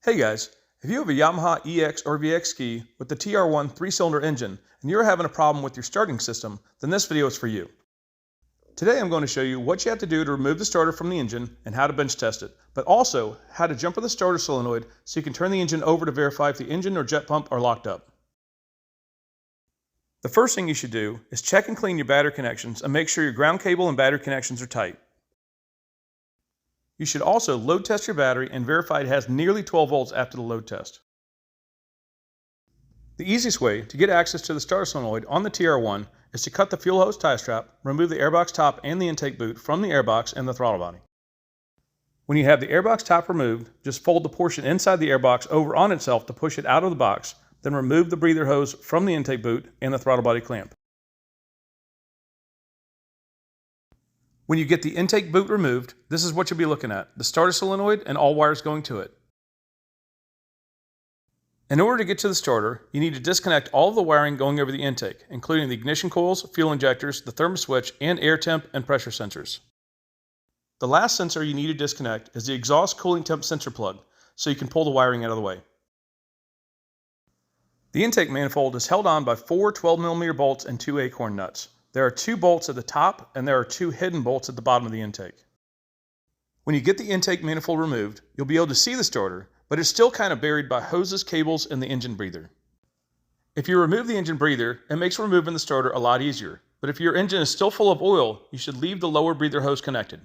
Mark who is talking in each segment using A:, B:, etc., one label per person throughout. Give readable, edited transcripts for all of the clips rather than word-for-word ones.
A: Hey guys, if you have a Yamaha EX or VX ski with the TR1 3-cylinder engine and you're having a problem with your starting system, then this video is for you. Today I'm going to show you what you have to do to remove the starter from the engine and how to bench test it, but also how to jumper the starter solenoid so you can turn the engine over to verify if the engine or jet pump are locked up. The first thing you should do is check and clean your battery connections and make sure your ground cable and battery connections are tight. You should also load test your battery and verify it has nearly 12 volts after the load test. The easiest way to get access to the starter solenoid on the TR1 is to cut the fuel hose tie strap, remove the airbox top and the intake boot from the airbox and the throttle body. When you have the airbox top removed, just fold the portion inside the airbox over on itself to push it out of the box, then remove the breather hose from the intake boot and the throttle body clamp. When you get the intake boot removed, this is what you'll be looking at: the starter solenoid and all wires going to it. In order to get to the starter, you need to disconnect all of the wiring going over the intake, including the ignition coils, fuel injectors, the thermostat switch, and air temp and pressure sensors. The last sensor you need to disconnect is the exhaust cooling temp sensor plug, so you can pull the wiring out of the way. The intake manifold is held on by 4 12mm bolts and 2 acorn nuts. There are 2 bolts at the top and there are 2 hidden bolts at the bottom of the intake. When you get the intake manifold removed, you'll be able to see the starter, but it's still kind of buried by hoses, cables, and the engine breather. If you remove the engine breather, it makes removing the starter a lot easier, but if your engine is still full of oil, you should leave the lower breather hose connected.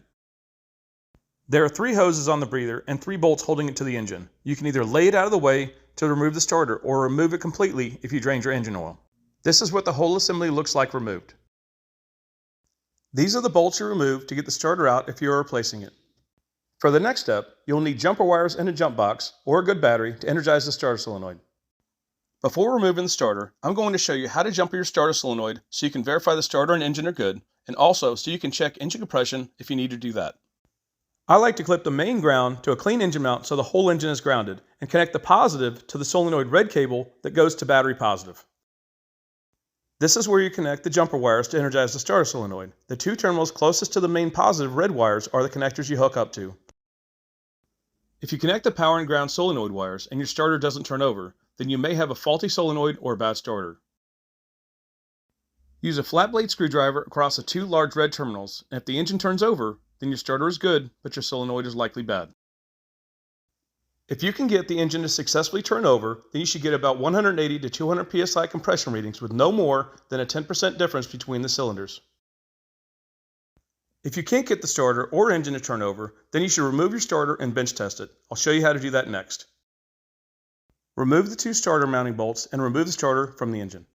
A: There are 3 hoses on the breather and 3 bolts holding it to the engine. You can either lay it out of the way to remove the starter or remove it completely if you drained your engine oil. This is what the whole assembly looks like removed. These are the bolts you remove to get the starter out if you are replacing it. For the next step, you'll need jumper wires and a jump box or a good battery to energize the starter solenoid. Before removing the starter, I'm going to show you how to jumper your starter solenoid so you can verify the starter and engine are good, and also so you can check engine compression if you need to do that. I like to clip the main ground to a clean engine mount so the whole engine is grounded, and connect the positive to the solenoid red cable that goes to battery positive. This is where you connect the jumper wires to energize the starter solenoid. The 2 terminals closest to the main positive red wires are the connectors you hook up to. If you connect the power and ground solenoid wires and your starter doesn't turn over, then you may have a faulty solenoid or a bad starter. Use a flat blade screwdriver across the 2 large red terminals, and if the engine turns over, then your starter is good, but your solenoid is likely bad. If you can get the engine to successfully turn over, then you should get about 180 to 200 psi compression readings with no more than a 10% difference between the cylinders. If you can't get the starter or engine to turn over, then you should remove your starter and bench test it. I'll show you how to do that next. Remove the 2 starter mounting bolts and remove the starter from the engine.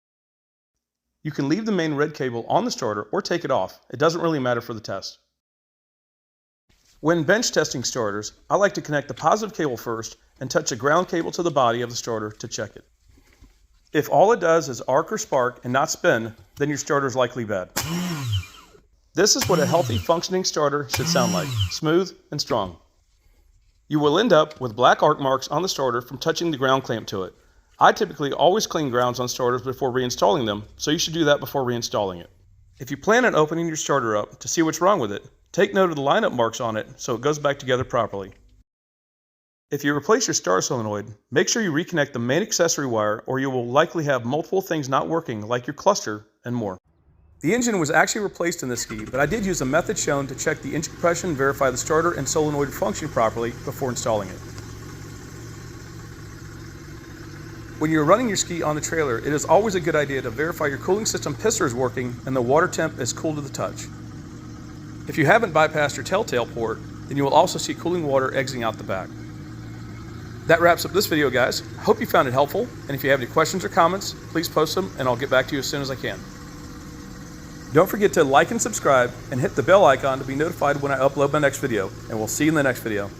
A: You can leave the main red cable on the starter or take it off. It doesn't really matter for the test. When bench testing starters, I like to connect the positive cable first and touch a ground cable to the body of the starter to check it. If all it does is arc or spark and not spin, then your starter is likely bad. This is what a healthy functioning starter should sound like: smooth and strong. You will end up with black arc marks on the starter from touching the ground clamp to it. I typically always clean grounds on starters before reinstalling them, so you should do that before reinstalling it. If you plan on opening your starter up to see what's wrong with it, take note of the lineup marks on it so it goes back together properly. If you replace your starter solenoid, make sure you reconnect the main accessory wire or you will likely have multiple things not working, like your cluster and more. The engine was actually replaced in this ski, but I did use a method shown to check the engine compression and verify the starter and solenoid function properly before installing it. When you're running your ski on the trailer, it is always a good idea to verify your cooling system piston is working and the water temp is cool to the touch. If you haven't bypassed your telltale port, then you will also see cooling water exiting out the back. That wraps up this video, guys. I hope you found it helpful, and if you have any questions or comments, please post them and I'll get back to you as soon as I can. Don't forget to like and subscribe and hit the bell icon to be notified when I upload my next video, and we'll see you in the next video.